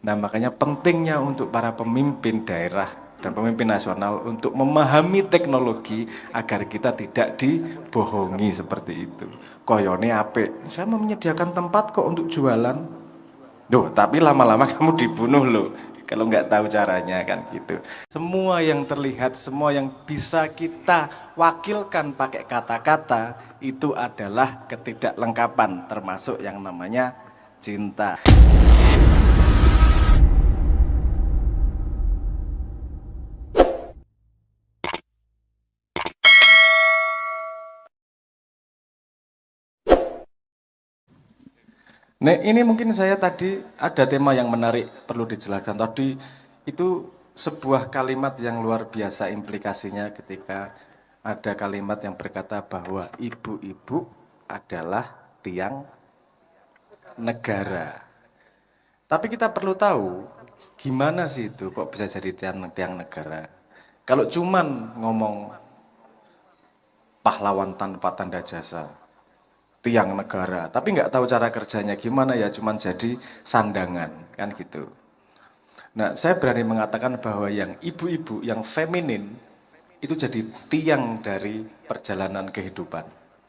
Nah, makanya pentingnya untuk para pemimpin daerah dan pemimpin nasional untuk memahami teknologi agar kita tidak dibohongi seperti itu. Koyone apik, saya mau menyediakan tempat kok untuk jualan. Duh, tapi lama-lama kamu dibunuh loh kalau nggak tahu caranya kan gitu. Semua yang terlihat, semua yang bisa kita wakilkan pakai kata-kata itu adalah ketidaklengkapan, termasuk yang namanya cinta. Nah, ini mungkin saya tadi ada tema yang menarik perlu dijelaskan. Tadi itu sebuah kalimat yang luar biasa implikasinya ketika ada kalimat yang berkata bahwa ibu-ibu adalah tiang negara. Tapi kita perlu tahu gimana sih itu kok bisa jadi tiang negara. Kalau cuman ngomong pahlawan tanpa tanda jasa, tiang negara, tapi nggak tahu cara kerjanya gimana ya, cuman jadi sandangan kan gitu. Nah, saya berani mengatakan bahwa yang ibu-ibu, yang feminin itu jadi tiang dari perjalanan kehidupan,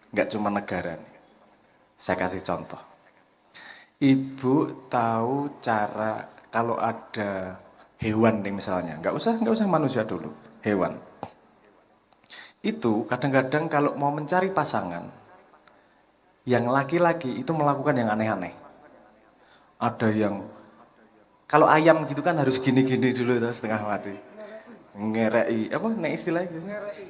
nggak cuma negara. Saya kasih contoh. Ibu tahu cara kalau ada hewan nih misalnya, nggak usah manusia dulu, hewan. Itu kadang-kadang kalau mau mencari pasangan, yang laki-laki itu melakukan yang aneh-aneh. Ada yang kalau ayam gitu kan harus gini-gini dulu terus setengah mati. Ngerei, apa nih istilahnya?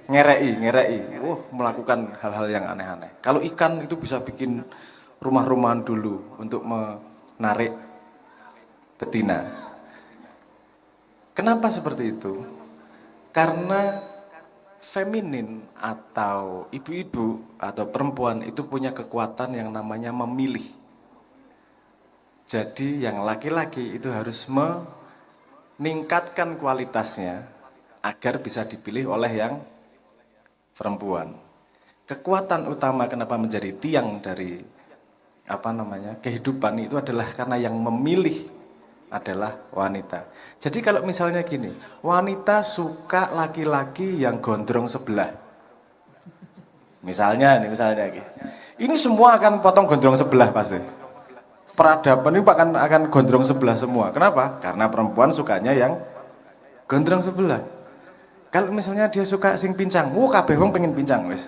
Ngerei. Melakukan hal-hal yang aneh-aneh. Kalau ikan itu bisa bikin rumah-rumahan dulu untuk menarik betina. Kenapa seperti itu? Karena feminin atau ibu-ibu atau perempuan itu punya kekuatan yang namanya memilih. Jadi yang laki-laki itu harus meningkatkan kualitasnya agar bisa dipilih oleh yang perempuan. Kekuatan utama kenapa menjadi tiang dari kehidupan itu adalah karena yang memilih adalah wanita. Jadi kalau misalnya gini, wanita suka laki-laki yang gondrong sebelah. Misalnya gitu. Ini semua akan potong gondrong sebelah pasti. Peradaban ini akan gondrong sebelah semua. Kenapa? Karena perempuan sukanya yang gondrong sebelah. Kalau misalnya dia suka sing pincang, kabeh wong pengen pincang wis.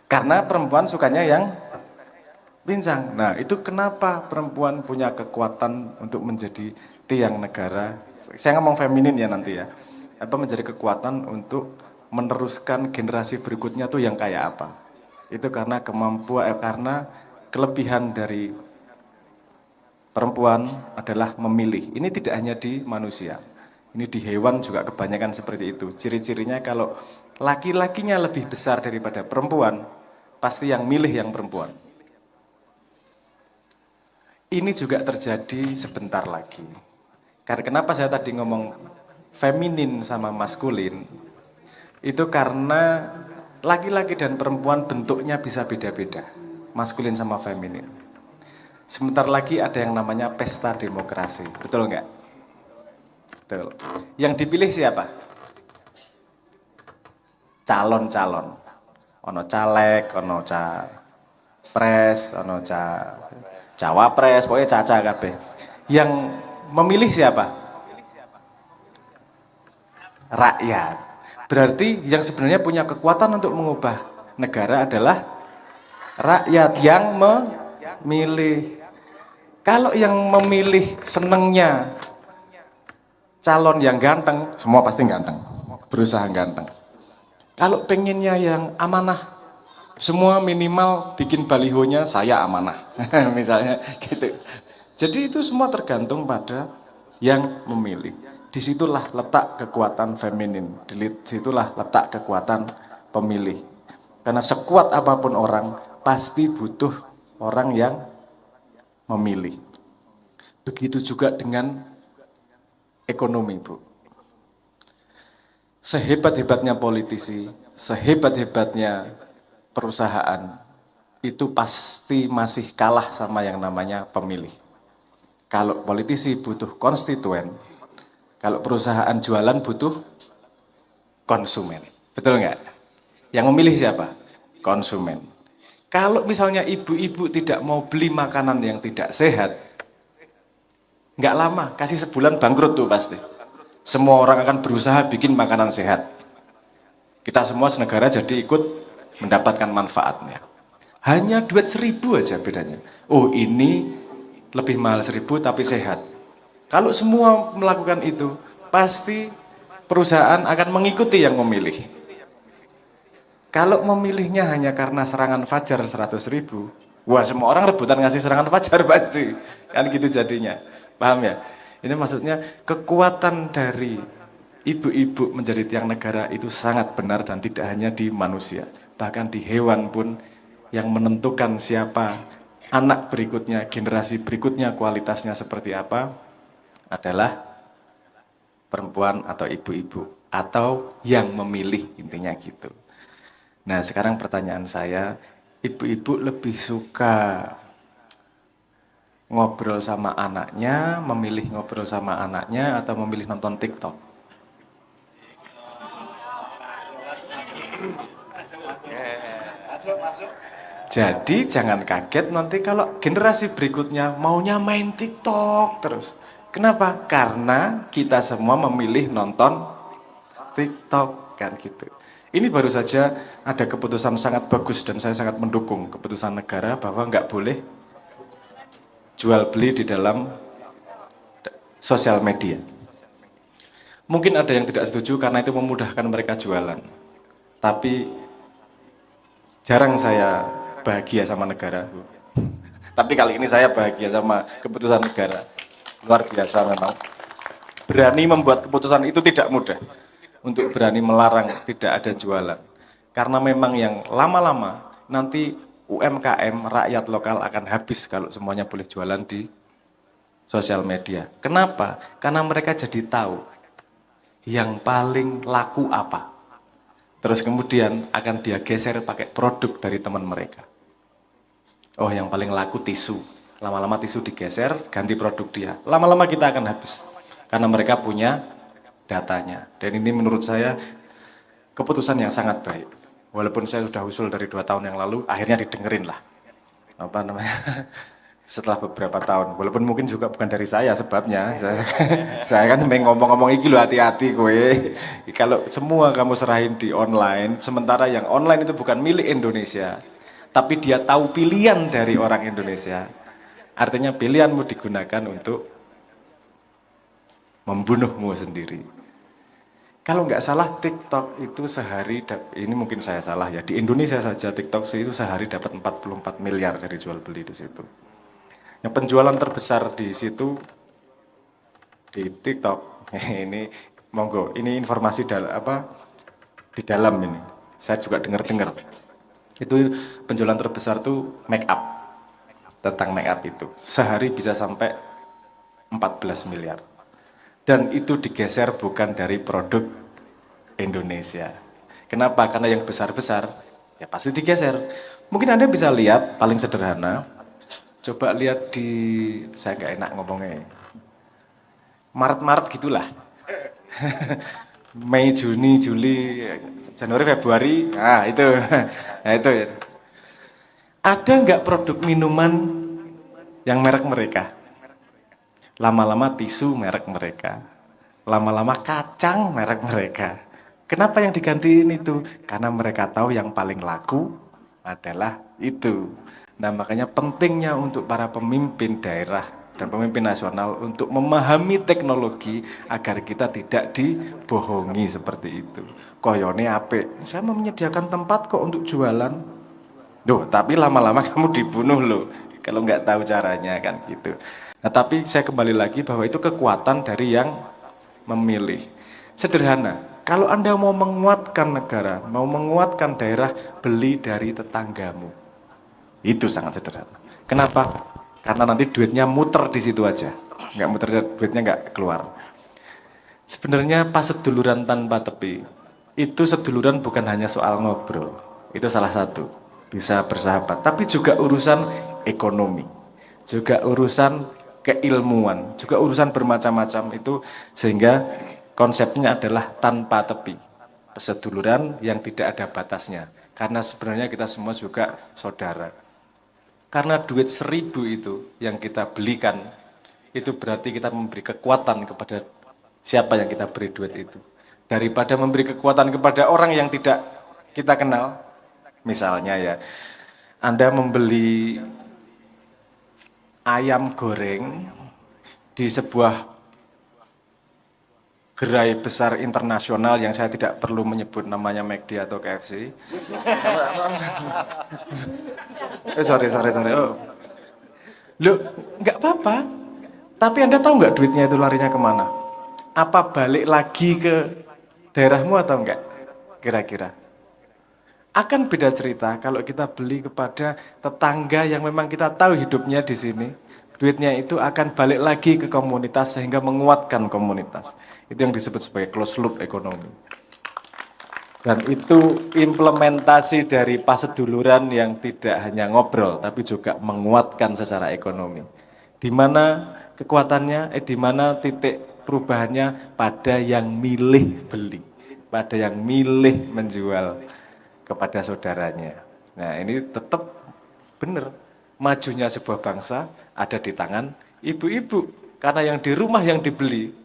Karena perempuan sukanya yang pincang. Nah, itu kenapa perempuan punya kekuatan untuk menjadi tiang negara. Saya ngomong feminin ya nanti ya. Apa menjadi kekuatan untuk meneruskan generasi berikutnya tuh yang kayak apa. Itu karena karena kelebihan dari perempuan adalah memilih. Ini tidak hanya di manusia. Ini di hewan juga kebanyakan seperti itu. Ciri-cirinya kalau laki-lakinya lebih besar daripada perempuan, pasti yang milih yang perempuan. Ini juga terjadi sebentar lagi. Karena kenapa saya tadi ngomong feminin sama maskulin, itu karena laki-laki dan perempuan bentuknya bisa beda-beda, maskulin sama feminin. Sebentar lagi ada yang namanya pesta demokrasi, betul nggak? Betul. Yang dipilih siapa? Calon-calon. Ono caleg, ono capres, ono cawapres, pokoknya caca kabeh. Yang memilih siapa? Rakyat. Berarti yang sebenarnya punya kekuatan untuk mengubah negara adalah rakyat yang memilih. Kalau yang memilih senengnya calon yang ganteng, semua pasti ganteng, berusaha ganteng. Kalau pengennya yang amanah, semua minimal bikin balihonya saya amanah, misalnya gitu. Jadi itu semua tergantung pada yang memilih. Disitulah letak kekuatan feminin, disitulah letak kekuatan pemilih. Karena sekuat apapun orang, pasti butuh orang yang memilih. Begitu juga dengan ekonomi, Bu. Sehebat-hebatnya politisi, sehebat-hebatnya perusahaan, itu pasti masih kalah sama yang namanya pemilih. Kalau politisi butuh konstituen, kalau perusahaan jualan butuh konsumen. Betul nggak? Yang memilih siapa? Konsumen. Kalau misalnya ibu-ibu tidak mau beli makanan yang tidak sehat, nggak lama, kasih sebulan bangkrut tuh pasti. Semua orang akan berusaha bikin makanan sehat. Kita semua senegara jadi ikut mendapatkan manfaatnya. Hanya duit 1.000 aja bedanya. Oh ini lebih mahal 1.000 tapi sehat. Kalau semua melakukan itu, pasti perusahaan akan mengikuti yang memilih. Kalau memilihnya hanya karena serangan fajar 100.000, wah semua orang rebutan ngasih serangan fajar pasti. Kan gitu jadinya. Paham ya? Ini maksudnya kekuatan dari ibu-ibu menjadi tiang negara itu sangat benar dan tidak hanya di manusia. Bahkan di hewan pun yang menentukan siapa anak berikutnya, generasi berikutnya kualitasnya seperti apa adalah perempuan atau ibu-ibu atau yang memilih intinya gitu. Nah sekarang pertanyaan saya, ibu-ibu lebih suka ngobrol sama anaknya, memilih ngobrol sama anaknya atau memilih nonton TikTok? Jadi jangan kaget nanti kalau generasi berikutnya maunya main TikTok terus. Kenapa? Karena kita semua memilih nonton TikTok kan gitu. Ini baru saja ada keputusan sangat bagus dan saya sangat mendukung keputusan negara bahwa nggak boleh jual beli di dalam sosial media. Mungkin ada yang tidak setuju karena itu memudahkan mereka jualan. Tapi jarang saya bahagia sama negara. Tapi kali ini saya bahagia sama keputusan negara. Luar biasa memang. Berani membuat keputusan itu tidak mudah. Untuk berani melarang tidak ada jualan. Karena memang yang lama-lama nanti UMKM, rakyat lokal akan habis kalau semuanya boleh jualan di sosial media. Kenapa? Karena mereka jadi tahu yang paling laku apa. Terus kemudian akan dia geser pakai produk dari teman mereka. Oh yang paling laku tisu. Lama-lama tisu digeser, ganti produk dia. Lama-lama kita akan habis. Karena mereka punya datanya. Dan ini menurut saya keputusan yang sangat baik. Walaupun saya sudah usul dari 2 tahun yang lalu, akhirnya didengerin lah. Apa namanya? Setelah beberapa tahun. Walaupun mungkin juga bukan dari saya sebabnya. Saya kan ngomong-ngomong iki lo hati-hati kowe. Kalau semua kamu serahin di online, sementara yang online itu bukan milik Indonesia, tapi dia tahu pilihan dari orang Indonesia. Artinya pilihanmu digunakan untuk membunuhmu sendiri. Kalau nggak salah TikTok itu sehari, ini mungkin saya salah ya, di Indonesia saja TikTok itu sehari dapat 44 miliar dari jual beli di situ. Yang penjualan terbesar di situ di TikTok ini monggo, ini informasi di dalam ini. Saya juga dengar-dengar. Itu penjualan terbesar tuh make up. Tentang make up itu. Sehari bisa sampai 14 miliar. Dan itu digeser bukan dari produk Indonesia. Kenapa? Karena yang besar-besar ya pasti digeser. Mungkin Anda bisa lihat paling sederhana. Coba lihat di, saya nggak enak ngomongnya. Maret-Maret gitulah. Mei, Juni, Juli, Januari, Februari. Nah itu, nah itu. Ada nggak produk minuman yang merek mereka? Lama-lama tisu merek mereka, lama-lama kacang merek mereka. Kenapa yang digantiin itu? Karena mereka tahu yang paling laku adalah itu. Nah makanya pentingnya untuk para pemimpin daerah dan pemimpin nasional untuk memahami teknologi agar kita tidak dibohongi seperti itu. Koyone ape, saya mau menyediakan tempat kok untuk jualan. Duh, tapi lama-lama kamu dibunuh loh kalau nggak tahu caranya kan gitu. Nah tapi saya kembali lagi bahwa itu kekuatan dari yang memilih. Sederhana, kalau Anda mau menguatkan negara, mau menguatkan daerah, beli dari tetanggamu. Itu sangat sederhana. Kenapa? Karena nanti duitnya muter di situ aja. Nggak muter, duitnya nggak keluar. Sebenarnya pas seduluran tanpa tepi, itu seduluran bukan hanya soal ngobrol. Itu salah satu. Bisa bersahabat. Tapi juga urusan ekonomi. Juga urusan keilmuan, juga urusan bermacam-macam itu, sehingga konsepnya adalah tanpa tepi, perseduluran yang tidak ada batasnya, karena sebenarnya kita semua juga saudara. Karena duit 1.000 itu yang kita belikan, itu berarti kita memberi kekuatan kepada siapa yang kita beri duit itu. Daripada memberi kekuatan kepada orang yang tidak kita kenal, misalnya ya, Anda membeli ayam goreng di sebuah gerai besar internasional yang saya tidak perlu menyebut namanya McD atau KFC. Sorry. Oh. Loh, nggak apa-apa. Tapi Anda tahu nggak duitnya itu larinya kemana? Apa balik lagi ke daerahmu atau enggak? Kira-kira. Akan beda cerita kalau kita beli kepada tetangga yang memang kita tahu hidupnya di sini. Duitnya itu akan balik lagi ke komunitas sehingga menguatkan komunitas. Itu yang disebut sebagai closed loop ekonomi. Dan itu implementasi dari paseduluran yang tidak hanya ngobrol, tapi juga menguatkan secara ekonomi. Di mana kekuatannya, di mana titik perubahannya pada yang milih beli, pada yang milih menjual kepada saudaranya. Nah ini tetap benar, majunya sebuah bangsa ada di tangan ibu-ibu. Karena yang di rumah yang dibeli,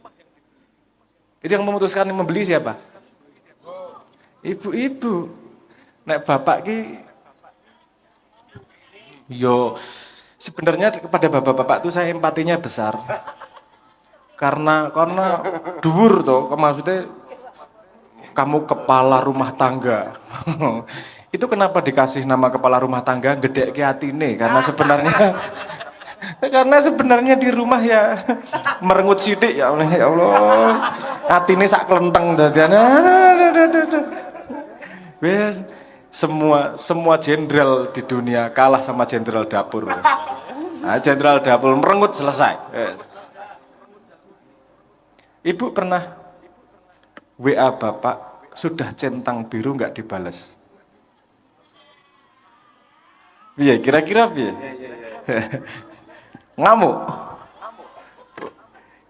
itu yang memutuskan membeli siapa? Ibu-ibu. Nek bapak ki yo sebenarnya kepada bapak-bapak itu saya empatinya besar. Karena dhuwur toh, maksudnya kamu kepala rumah tangga. Itu kenapa dikasih nama kepala rumah tangga gede ke atine? Karena sebenarnya di rumah ya merengut sidik ya Allah. Atine sak klenteng dadian. Wes semua jenderal di dunia kalah sama jenderal dapur. Wes. Nah, jenderal dapur merengut selesai. Wes. Ibu pernah WA bapak sudah centang biru nggak dibalas? Iya, kira-kira piye? Ngamuk.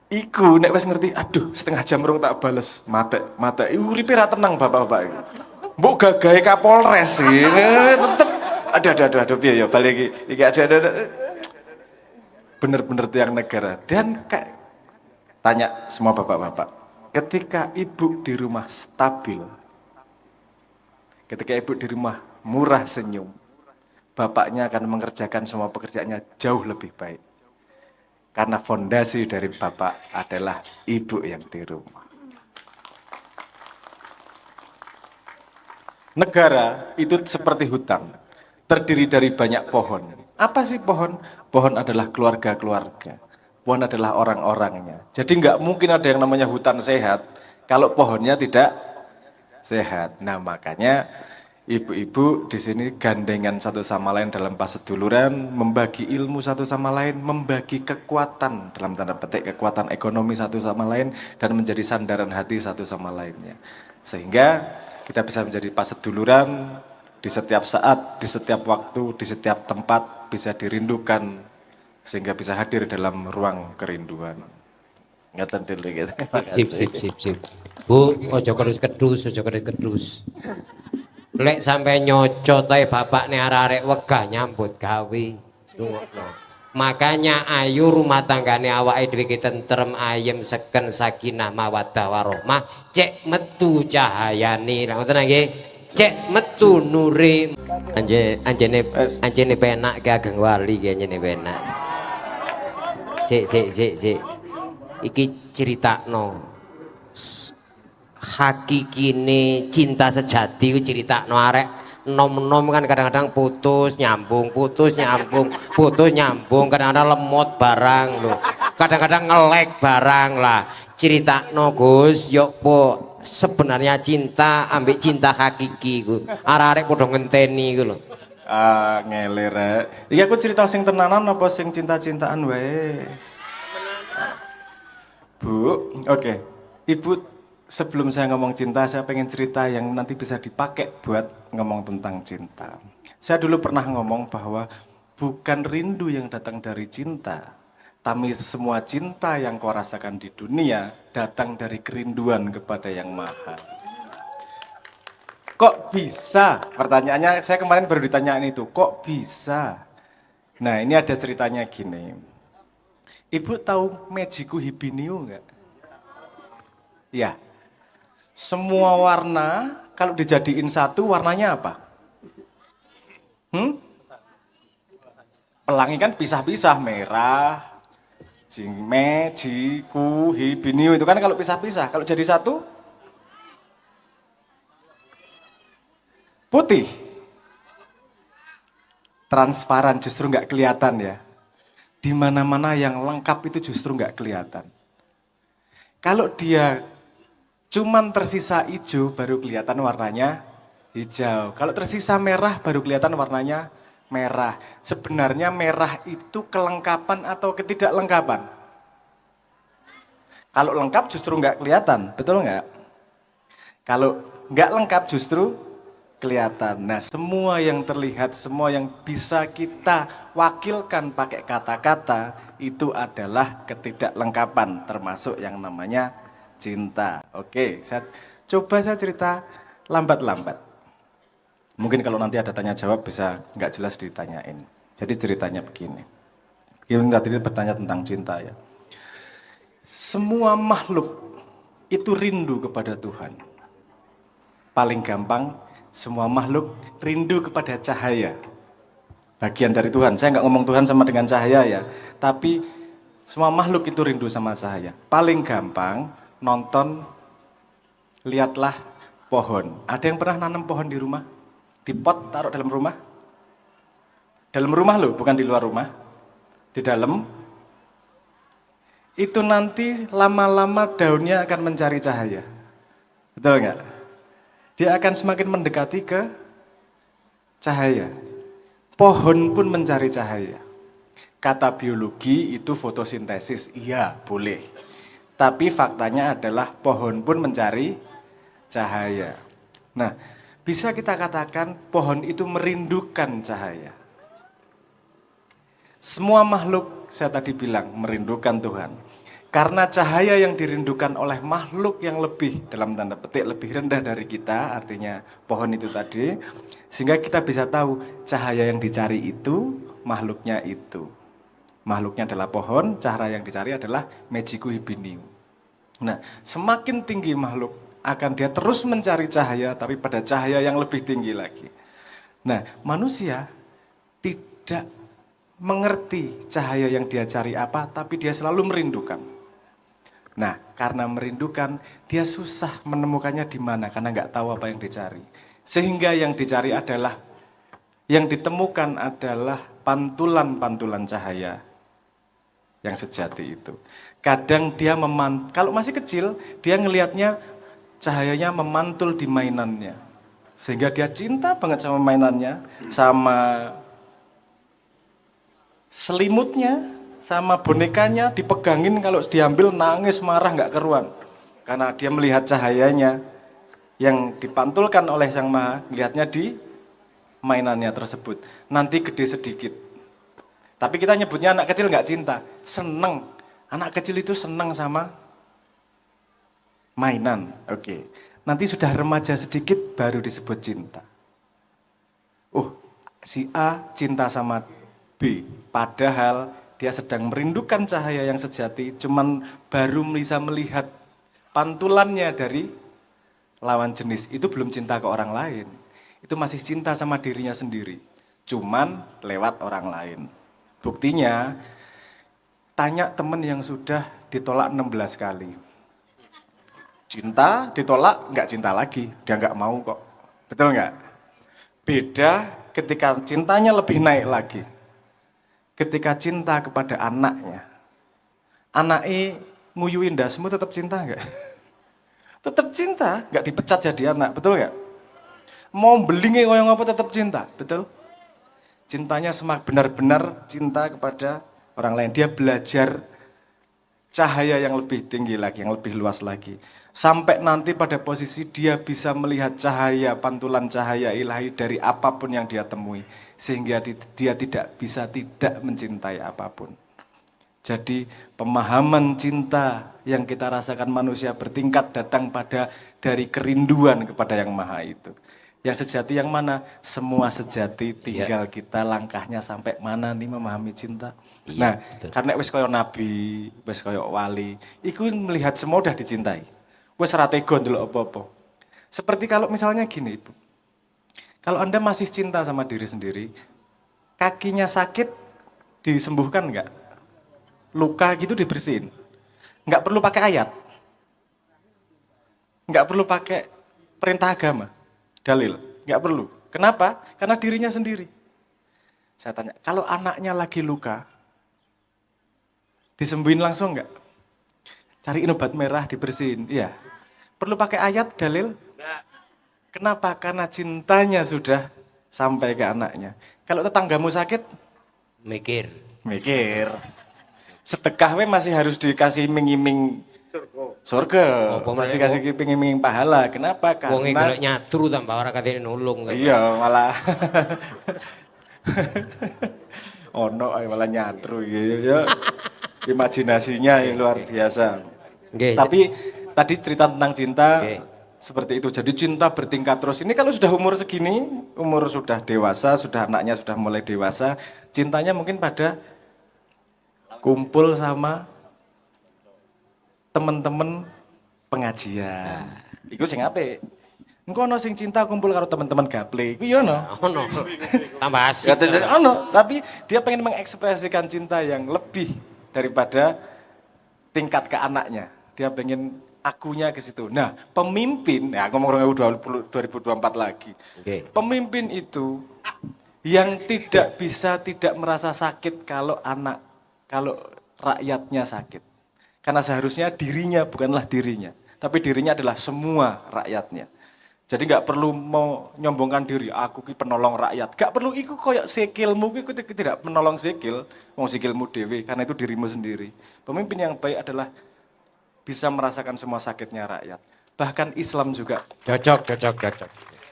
Iku nek wis ngerti, aduh setengah jam rong tak bales, mate. Uripe ra tenang bapak-bapak iki. Mbok gagahe Kapolres iki. Tetep ada piye ya balik iki ada. Bener-bener tiang negara. Dan kayak tanya semua bapak-bapak, ketika ibu di rumah stabil, ketika ibu di rumah murah senyum, bapaknya akan mengerjakan semua pekerjaannya jauh lebih baik. Karena fondasi dari bapak adalah ibu yang di rumah. Negara itu seperti hutan, terdiri dari banyak pohon. Apa sih pohon? Pohon adalah keluarga-keluarga. Pohon adalah orang-orangnya. Jadi nggak mungkin ada yang namanya hutan sehat kalau pohonnya tidak sehat. Nah makanya ibu-ibu di sini gandengan satu sama lain dalam paseduluran, membagi ilmu satu sama lain, membagi kekuatan dalam tanda petik kekuatan ekonomi satu sama lain, dan menjadi sandaran hati satu sama lainnya. Sehingga kita bisa menjadi paseduluran di setiap saat, di setiap waktu, di setiap tempat bisa dirindukan, sehingga bisa hadir dalam ruang kerinduan. Ngaten dulu gitu. Sip. Bu, ojo kedus. Lek sampai nyocot ae bapakne arek-arek wegah nyambut gawe. Rungokno. Makanya ayu rumah tanggane awake dhewe ki tentrem, ayem, seken, sakinah, mawaddah warahmah, cek metu cahayane. Lah ngoten nggih. Cek metu nure. Anjene penak ki ageng wali ki anjene penak. Sik. Iki critakno. Hakikine cinta sejati ku critakno arek nom-nom kan kadang-kadang putus nyambung, kadang-kadang lemot barang lho. Kadang-kadang ngelek barang lah. Critakno Gus, yo po sebenarnya cinta ambek cinta hakiki ku. Arek-arek padha ngenteni ku lho. Ngeler rek. Iki aku cerita sing tenanan apa sing cinta-cintaan wae? Bu, oke. Ibu, sebelum saya ngomong cinta, saya pengen cerita yang nanti bisa dipakai buat ngomong tentang cinta. Saya dulu pernah ngomong bahwa bukan rindu yang datang dari cinta, Tapi semua cinta yang kau rasakan di dunia datang dari kerinduan kepada yang maha. Kok bisa? Pertanyaannya saya kemarin baru ditanyain itu, kok bisa? Nah ini ada ceritanya gini. Ibu tahu Mejiku Hibiniu nggak? Ya. Semua warna kalau dijadiin satu warnanya apa? Pelangi kan pisah-pisah, merah, Mejiku Hibiniu itu kan kalau pisah-pisah. Kalau jadi satu putih. Transparan justru nggak kelihatan ya. Di mana-mana yang lengkap itu justru nggak kelihatan. Kalau dia cuman tersisa hijau baru kelihatan warnanya hijau. Kalau tersisa merah baru kelihatan warnanya merah. Sebenarnya merah itu kelengkapan atau ketidaklengkapan? Kalau lengkap justru nggak kelihatan, betul nggak? Kalau nggak lengkap justru kelihatan. Nah, semua yang terlihat, semua yang bisa kita wakilkan pakai kata-kata itu adalah ketidaklengkapan, termasuk yang namanya cinta. Oke, saya cerita lambat-lambat. Mungkin kalau nanti ada tanya jawab bisa nggak jelas ditanyain. Jadi ceritanya begini. Kita tadi bertanya tentang cinta ya. Semua makhluk itu rindu kepada Tuhan. Paling gampang, semua makhluk rindu kepada cahaya. Bagian dari Tuhan. Saya nggak ngomong Tuhan sama dengan cahaya ya. Tapi semua makhluk itu rindu sama cahaya. Paling gampang nonton, lihatlah pohon. Ada yang pernah nanam pohon di rumah? Di pot taruh dalam rumah? Dalam rumah loh, bukan di luar rumah. Di dalam. Itu nanti lama-lama daunnya akan mencari cahaya. Betul nggak? Dia akan semakin mendekati ke cahaya. Pohon pun mencari cahaya. Kata biologi itu fotosintesis, iya boleh. Tapi faktanya adalah pohon pun mencari cahaya. Nah, bisa kita katakan pohon itu merindukan cahaya. Semua makhluk, saya tadi bilang, merindukan Tuhan. Karena cahaya yang dirindukan oleh makhluk yang lebih, dalam tanda petik, lebih rendah dari kita, artinya pohon itu tadi, sehingga kita bisa tahu cahaya yang dicari itu, makhluknya itu. Makhluknya adalah pohon, cahaya yang dicari adalah Mejiku Hibiniu. Nah, semakin tinggi makhluk, akan dia terus mencari cahaya, tapi pada cahaya yang lebih tinggi lagi. Nah, manusia tidak mengerti cahaya yang dia cari apa, tapi dia selalu merindukan. Nah, karena merindukan, dia susah menemukannya di mana, karena nggak tahu apa yang dicari. Sehingga yang dicari adalah, yang ditemukan adalah pantulan-pantulan cahaya yang sejati itu. Kadang dia kalau masih kecil, dia ngelihatnya cahayanya memantul di mainannya. Sehingga dia cinta banget sama mainannya, sama selimutnya, sama bonekanya, dipegangin, kalau diambil nangis marah nggak keruan. Karena dia melihat cahayanya yang dipantulkan oleh Sang Maha, melihatnya di mainannya tersebut. Nanti gede sedikit. Tapi kita nyebutnya anak kecil nggak cinta, seneng. Anak kecil itu seneng sama mainan. Oke. Nanti sudah remaja sedikit baru disebut cinta. Si A cinta sama B, padahal dia sedang merindukan cahaya yang sejati, cuman baru bisa melihat pantulannya dari lawan jenis. Itu belum cinta ke orang lain. Itu masih cinta sama dirinya sendiri. Cuman lewat orang lain. Buktinya, tanya temen yang sudah ditolak 16 kali. Cinta, ditolak, nggak cinta lagi. Dia nggak mau kok. Betul nggak? Beda ketika cintanya lebih naik lagi. Ketika cinta kepada anaknya, anaknya nguyuin dasmu tetap cinta nggak? Tetap cinta, nggak dipecat jadi anak, betul nggak? Mau belingin ngoyong apa tetap cinta, betul? Cintanya semakin benar-benar cinta kepada orang lain. Dia belajar cahaya yang lebih tinggi lagi, yang lebih luas lagi. Sampai nanti pada posisi dia bisa melihat cahaya, pantulan cahaya ilahi dari apapun yang dia temui. Sehingga dia tidak bisa tidak mencintai apapun. Jadi pemahaman cinta yang kita rasakan manusia bertingkat datang dari kerinduan kepada yang maha itu. Yang sejati yang mana? Semua sejati, tinggal kita langkahnya sampai mana nih memahami cinta. Iya, Nah, betul. karena wis koyo nabi, wis koyo wali, iku melihat semua udah dicintai. Wis ora tega ndelok apa-apa. Seperti kalau misalnya gini, Ibu. Kalau Anda masih cinta sama diri sendiri, kakinya sakit disembuhkan enggak? Luka gitu dibersihin. Enggak perlu pakai ayat. Enggak perlu pakai perintah agama. Dalil. Enggak perlu. Kenapa? Karena dirinya sendiri. Saya tanya, kalau anaknya lagi luka, disembuhin langsung enggak? Cariin obat merah dibersihin. Iya. Perlu pakai ayat, dalil? Kenapa? Karena cintanya sudah sampai ke anaknya. Kalau tetanggamu sakit, Mikir. mikir. Sedekah we masih harus dikasih iming-iming surga. Apa Masih meneh, kasih iming-iming pahala. Kenapa? Wonge Karena golek nyatru tambah ora katene nulung. iya malah ono ae malah nyatru gitu ya. Imajinasinya yang luar biasa. Nggih. Tapi tadi cerita tentang cinta Oke. seperti itu. Jadi cinta bertingkat terus. Ini kalau sudah umur segini, umur sudah dewasa, sudah anaknya sudah mulai dewasa, cintanya mungkin pada kumpul sama teman-teman pengajian. Iku sing apik. Engko ono sing cinta kumpul karo teman-teman gaple. Iku ya ono. Ono. Tambah asik. Ono, tapi dia pengen mengekspresikan cinta yang lebih daripada tingkat ke anaknya. Dia pengen akunya ke situ. Nah, pemimpin, ya ngomong 2024 lagi. Oke. Pemimpin itu yang tidak merasa sakit kalau rakyatnya sakit. Karena seharusnya dirinya bukanlah dirinya, tapi dirinya adalah semua rakyatnya. Jadi nggak perlu mau nyombongkan diri, aku ki penolong rakyat. Nggak perlu, iku koyok sikilmu, iku tidak menolong sikil, wong sikilmu dewe, karena itu dirimu sendiri. Pemimpin yang baik adalah bisa merasakan semua sakitnya rakyat. Bahkan Islam juga. Cocok.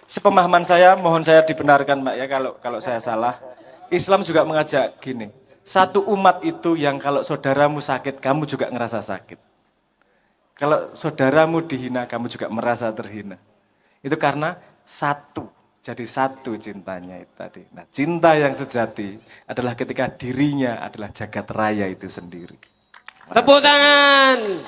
Sepemahaman saya, mohon saya dibenarkan Mbak ya kalau saya salah. Islam juga mengajak gini, satu umat itu yang kalau saudaramu sakit, kamu juga ngerasa sakit. Kalau saudaramu dihina, kamu juga merasa terhina. Itu karena satu, jadi satu cintanya itu tadi. Nah, cinta yang sejati adalah ketika dirinya adalah jagat raya itu sendiri. Tepuk tangan.